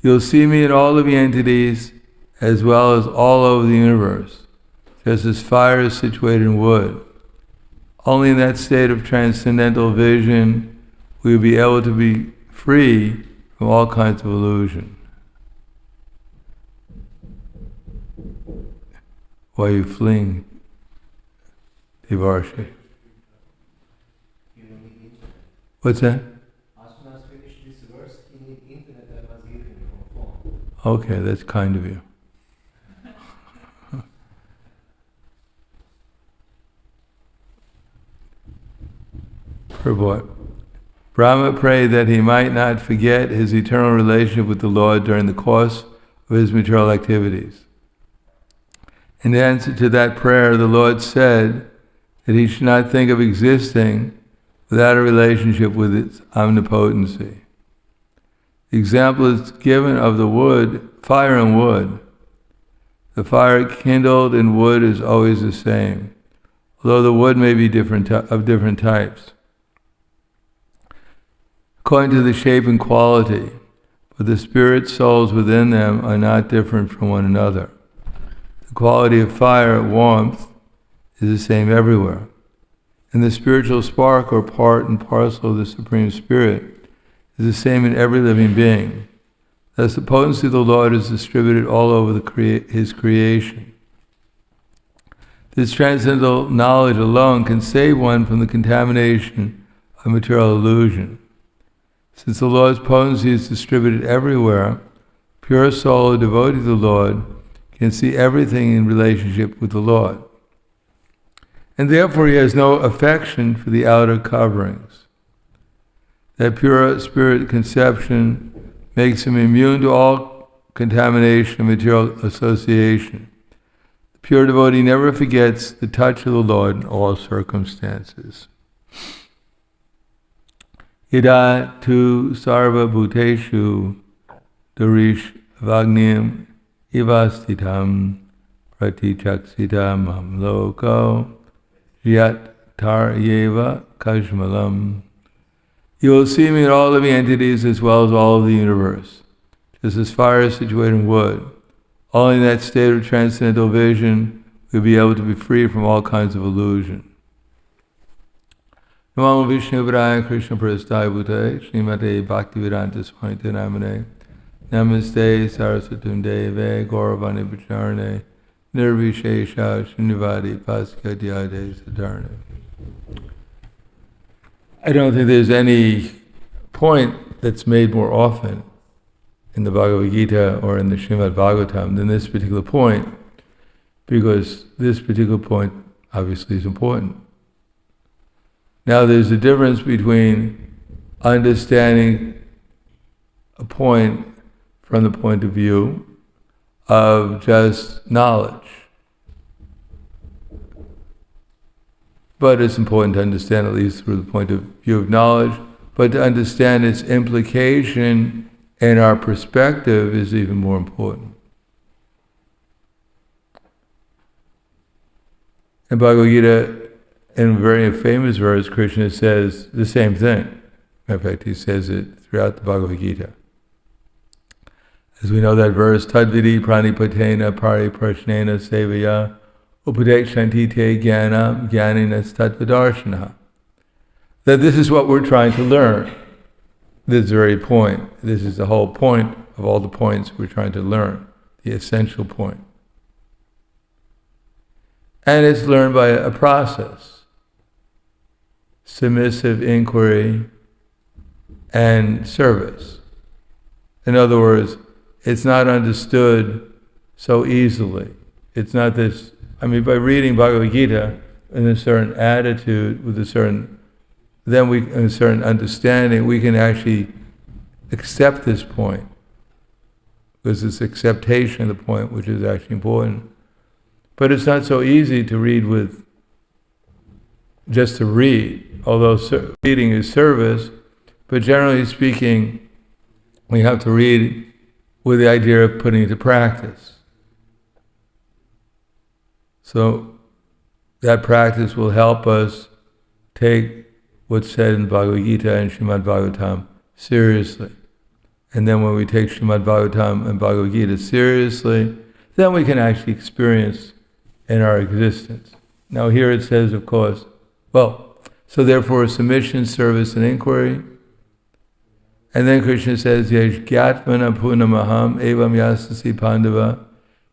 You'll see me in all living entities as well as all over the universe, just as fire is situated in wood. Only in that state of transcendental vision we will be able to be free from all kinds of illusion. Why are you fleeing, Devarshi? What's that? As soon as finish this verse, in the internet I was giving from phone. Okay, that's kind of you. Purport. Brahma prayed that he might not forget his eternal relationship with the Lord during the course of his material activities. In answer to that prayer, the Lord said that he should not think of existing without a relationship with its omnipotency. The example is given of the wood, fire and wood. The fire kindled in wood is always the same, although the wood may be of different types, according to the shape and quality, but the spirit souls within them are not different from one another. The quality of fire, warmth, is the same everywhere. And the spiritual spark, or part and parcel of the Supreme Spirit, is the same in every living being. Thus the potency of the Lord is distributed all over his creation. This transcendental knowledge alone can save one from the contamination of material illusion. Since the Lord's potency is distributed everywhere, pure soul or devotee to the Lord can see everything in relationship with the Lord. And therefore he has no affection for the outer coverings. That pure spirit conception makes him immune to all contamination and material association. The pure devotee never forgets the touch of the Lord in all circumstances. Yada tu sarva bhuteshu darish vagnim ivastitam pratichaksitam loko yat tar yeva kashmalam. You will see me in all living entities as well as all of the universe, just as fire is situated in wood. Only in that state of transcendental vision we'll be able to be free from all kinds of illusion. Namo Vishnu Padaya Krishna Prasthaya Bhutale Srimate Bhaktivedanta Swami Namane Namaste Saraswatam Deve Gauravani Pacharane Nirvishesha Srinivadi Paskadyade Sadarne. I don't think there's any point that's made more often in the Bhagavad Gita or in the Srimad Bhagavatam than this particular point, because this particular point obviously is important. Now there's a difference between understanding a point from the point of view of just knowledge. But it's important to understand, at least through the point of view of knowledge, but to understand its implication and our perspective is even more important. In Bhagavad Gita, in a very famous verse, Krishna says the same thing. In fact, he says it throughout the Bhagavad Gita. As we know that verse, Tadvidi pranipatena pariprashnena sevaya upadekshanti te jnana jnaninas tattvadarshana. That this is what we're trying to learn. This very point. This is the whole point of all the points we're trying to learn. The essential point. And it's learned by a process. Submissive inquiry and service. In other words, it's not understood so easily. It's not this, by reading Bhagavad Gita in a certain attitude, with a certain understanding, we can actually accept this point. Because it's acceptation of the point which is actually important. But it's not so easy to read with, just to read, although reading is service, but generally speaking, we have to read with the idea of putting it to practice. So that practice will help us take what's said in Bhagavad Gita and Srimad Bhagavatam seriously, And then when we take Srimad Bhagavatam and Bhagavad Gita seriously, then we can actually experience in our existence. Now here it says, of course, so therefore submission, service, and inquiry. And then Krishna says, Yesh gyatmana punamaham evam yasasi pandava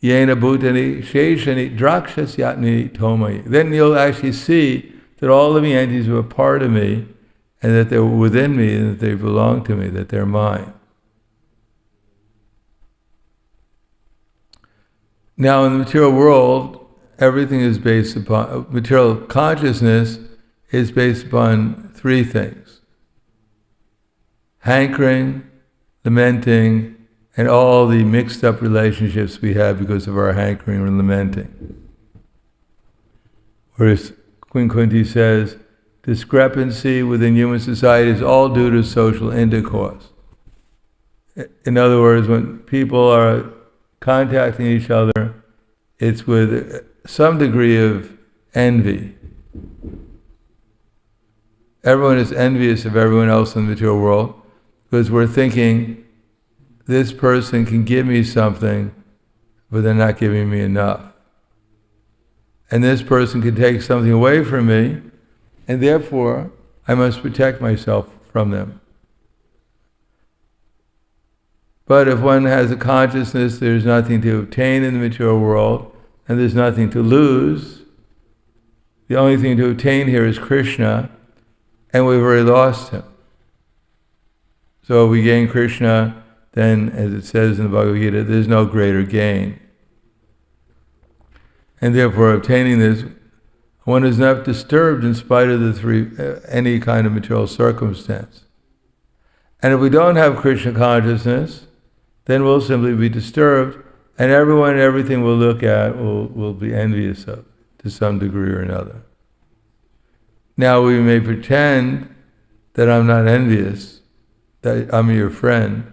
yena bhutani sheshani drakshas yatni tomai. Then you'll actually see that all living entities are a part of me, and that they're within me, and that they belong to me, that they're mine. Now in the material world, everything is based upon, material consciousness is based upon three things: hankering, lamenting, and all the mixed up relationships we have because of our hankering and lamenting. Whereas Queen Kunti says, discrepancy within human society is all due to social intercourse. In other words, when people are contacting each other, it's with some degree of envy. Everyone is envious of everyone else in the material world because we're thinking, this person can give me something, but they're not giving me enough. And this person can take something away from me, and therefore I must protect myself from them. But if one has a consciousness, there's nothing to obtain in the material world, and there's nothing to lose. The only thing to obtain here is Krishna, and we've already lost him. So if we gain Krishna, then, as it says in the Bhagavad Gita, there's no greater gain. And therefore, obtaining this, one is not disturbed in spite of any kind of material circumstance. And if we don't have Krishna consciousness, then we'll simply be disturbed, and everyone and everything we'll look at will be envious of, to some degree or another. Now we may pretend that I'm not envious, that I'm your friend,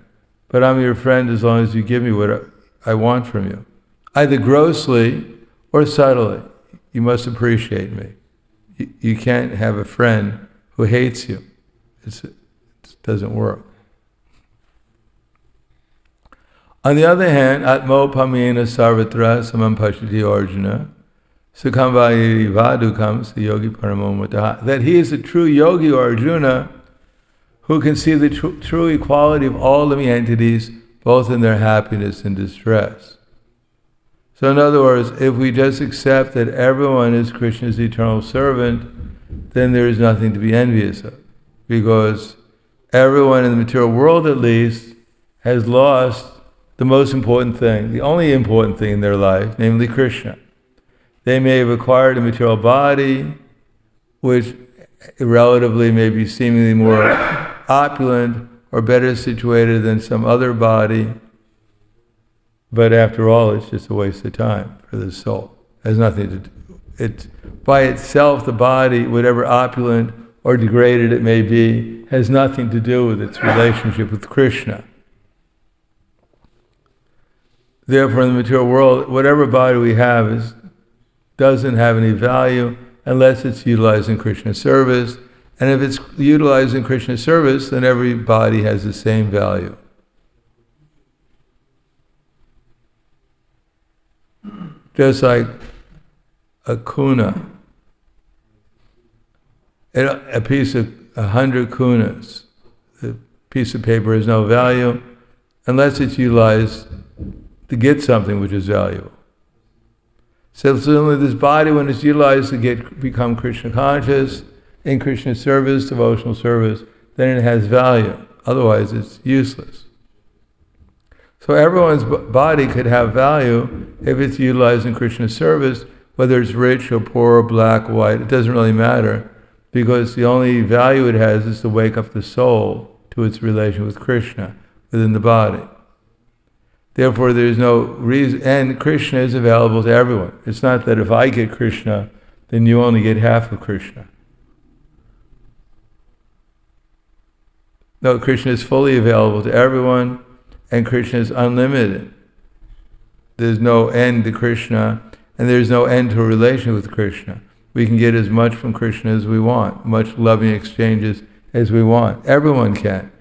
but I'm your friend as long as you give me what I want from you. Either grossly or subtly. You must appreciate me. You can't have a friend who hates you. It doesn't work. On the other hand, Atmo Pamena Sarvatra Samam Pashati Arjuna Sukham Vayiri Vadukam Yogi Paramomataha. That he is a true yogi or Arjuna who can see the true equality of all living entities, both in their happiness and distress. So in other words, if we just accept that everyone is Krishna's eternal servant, then there is nothing to be envious of. Because everyone in the material world at least has lost the most important thing, the only important thing in their life, namely Krishna. They may have acquired a material body, which relatively may be seemingly more opulent or better situated than some other body, but after all, it's just a waste of time for the soul. It has nothing to do. It's by itself, the body, whatever opulent or degraded it may be, has nothing to do with its relationship with Krishna. Therefore, in the material world, whatever body we have doesn't have any value unless it's utilized in Krishna's service. And if it's utilized in Krishna's service, then every body has the same value. Just like a kuna, a piece of 100 kunas, a piece of paper has no value unless it's utilized to get something which is valuable. So similarly, this body, when it's utilized to become Krishna conscious, in Krishna's service, devotional service, then it has value. Otherwise, it's useless. So everyone's body could have value if it's utilized in Krishna's service, whether it's rich or poor or black or white, it doesn't really matter, because the only value it has is to wake up the soul to its relation with Krishna within the body. Therefore, there's no reason, and Krishna is available to everyone. It's not that if I get Krishna, then you only get half of Krishna. No, Krishna is fully available to everyone, and Krishna is unlimited. There's no end to Krishna, and there's no end to a relation with Krishna. We can get as much from Krishna as we want, much loving exchanges as we want. Everyone can.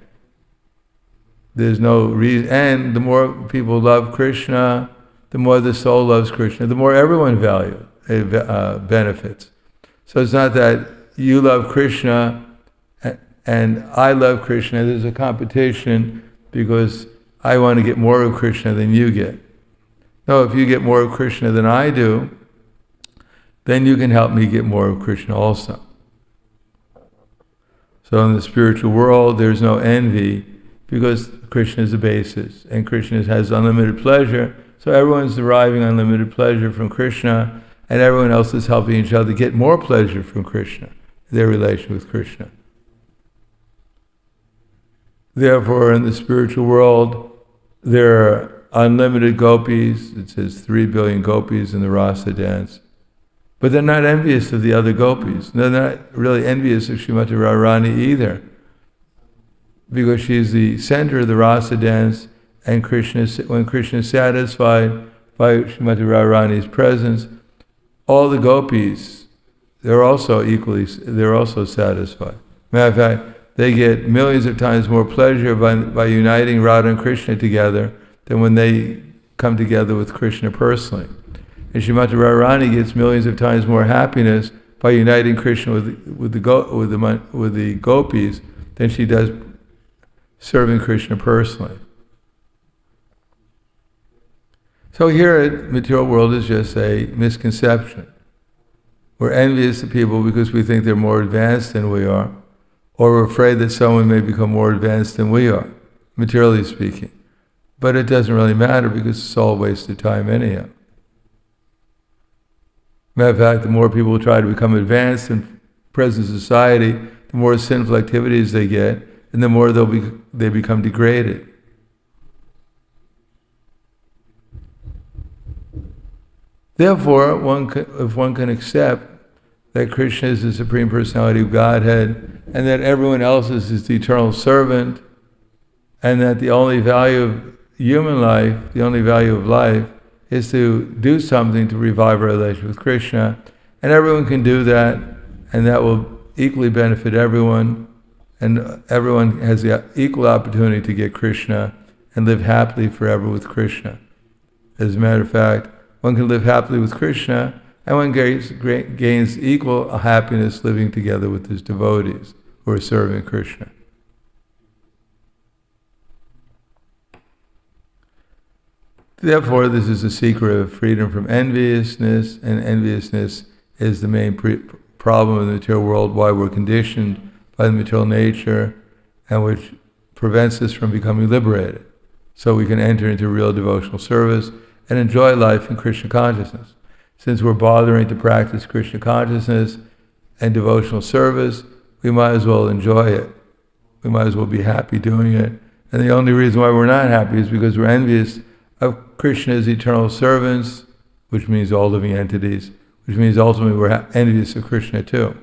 there's no reason. And the more people love Krishna, the more the soul loves Krishna, the more everyone benefits. So it's not that you love Krishna and I love Krishna. There's a competition because I want to get more of Krishna than you get. No, if you get more of Krishna than I do, then you can help me get more of Krishna also. So in the spiritual world, there's no envy because Krishna is the basis, and Krishna has unlimited pleasure, so everyone's deriving unlimited pleasure from Krishna, and everyone else is helping each other get more pleasure from Krishna, their relation with Krishna. Therefore, in the spiritual world, there are unlimited gopis. It says 3 billion gopis in the rasa dance. But they're not envious of the other gopis. They're not really envious of Srimati Radharani either, because she's the center of the rasa dance, and when Krishna is satisfied by Srimati Radharani's presence, all the gopis, they're also satisfied. Matter of fact, they get millions of times more pleasure by uniting Radha and Krishna together than when they come together with Krishna personally. And Srimati Radharani gets millions of times more happiness by uniting Krishna with the gopis than she does serving Krishna personally. So here, the material world is just a misconception. We're envious of people because we think they're more advanced than we are, or we're afraid that someone may become more advanced than we are, materially speaking. But it doesn't really matter because it's all a waste of time anyhow. Matter of fact, the more people try to become advanced in present society, the more sinful activities they get, and the more they become degraded. Therefore, if one can accept that Krishna is the Supreme Personality of Godhead, and that everyone else is his eternal servant, and that the only value of human life, the only value of life, is to do something to revive our relation with Krishna, and everyone can do that, and that will equally benefit everyone, and everyone has the equal opportunity to get Krishna and live happily forever with Krishna. As a matter of fact, one can live happily with Krishna, and one gains equal happiness living together with his devotees who are serving Krishna. Therefore, this is the secret of freedom from enviousness, and enviousness is the main problem in the material world, why we're conditioned by the material nature, and which prevents us from becoming liberated. So we can enter into real devotional service and enjoy life in Krishna consciousness. Since we're bothering to practice Krishna consciousness and devotional service, we might as well enjoy it. We might as well be happy doing it. And the only reason why we're not happy is because we're envious of Krishna's eternal servants, which means all living entities, which means ultimately we're envious of Krishna too.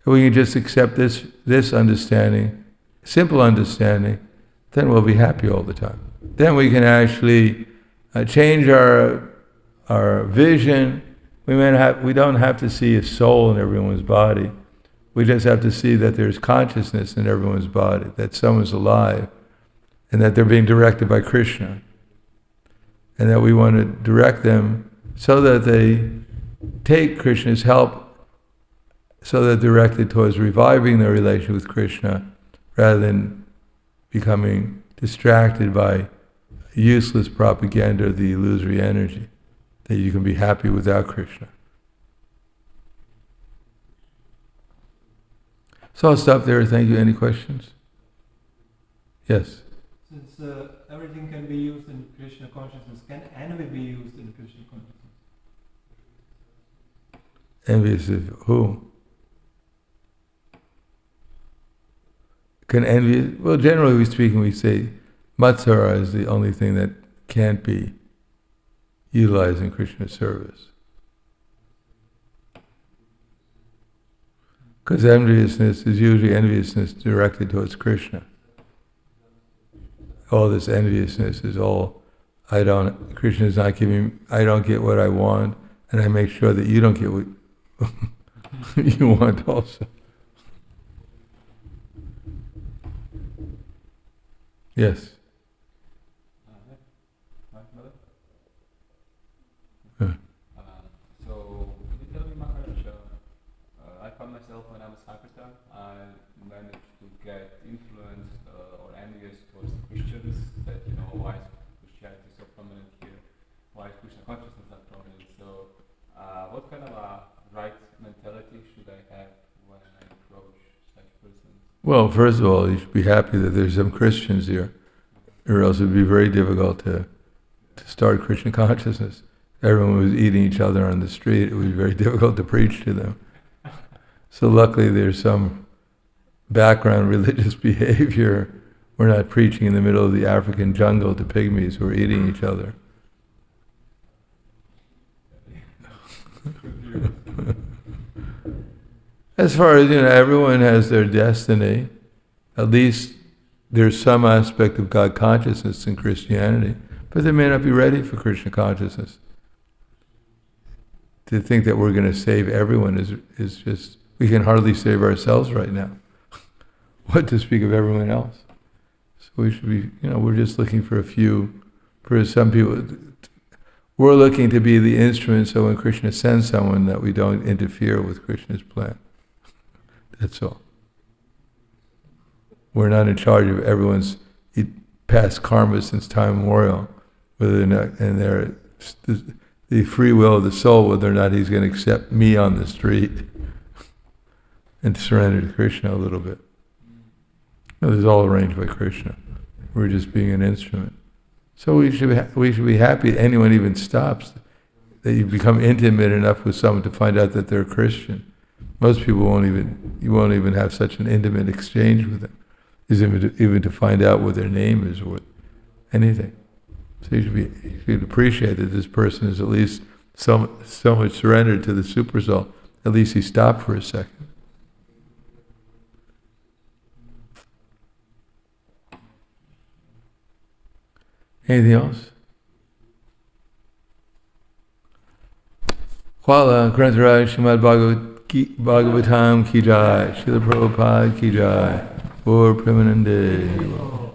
If we can just accept this understanding, simple understanding, then we'll be happy all the time. Then we can actually change our vision. We don't have to see a soul in everyone's body. We just have to see that there's consciousness in everyone's body, that someone's alive, and that they're being directed by Krishna. And that we want to direct them so that they take Krishna's help, so that they're directed towards reviving their relation with Krishna, rather than becoming distracted by useless propaganda of the illusory energy, that you can be happy without Krishna. So I'll stop there. Thank you. Any questions? Yes? Since everything can be used in Krishna consciousness, can envy be used in Krishna consciousness? Envious of who? Can envy? Well, generally speaking, we say Matsara is the only thing that can't be utilized in Krishna's service. Because enviousness is usually enviousness directed towards Krishna. All this enviousness is all, Krishna's not giving, I don't get what I want, and I make sure that you don't get what you want also. Yes. Right, brother? Yeah. So, could you tell me, Maharaj, I found myself when I was Sakata, I managed to get influenced or envious towards Christians, that, why is Christianity so prominent here? Why is Krishna consciousness not prominent? So, what kind of a right mentality should I have when I approach such persons? Well, first of all, you should be happy that there's some Christians here, or else it would be very difficult to start Krishna consciousness. Everyone was eating each other on the street. It would be very difficult to preach to them. So luckily there's some background religious behavior. We're not preaching in the middle of the African jungle to pygmies who are eating each other. As far as, everyone has their destiny. At least there's some aspect of God consciousness in Christianity, but they may not be ready for Krishna consciousness. To think that we're going to save everyone is just, we can hardly save ourselves right now. What to speak of everyone else? So we should be, we're just looking for for some people, we're looking to be the instrument so when Krishna sends someone that we don't interfere with Krishna's plan. That's all. We're not in charge of everyone's past karma since time immemorial, whether or not, and the free will of the soul, whether or not he's going to accept me on the street and surrender to Krishna a little bit. This is all arranged by Krishna. We're just being an instrument. So we should be happy that anyone even stops, that you become intimate enough with someone to find out that they're a Christian. Most people you won't even have such an intimate exchange with them, even to find out what their name is or anything. So you should appreciate that this person is at least so much surrendered to the super soul. At least he stopped for a second. Anything else? Kuala Grantaraj Srimad Bhagavatam ki jai, Srila Prabhupada ki jai, Gaur Premanande.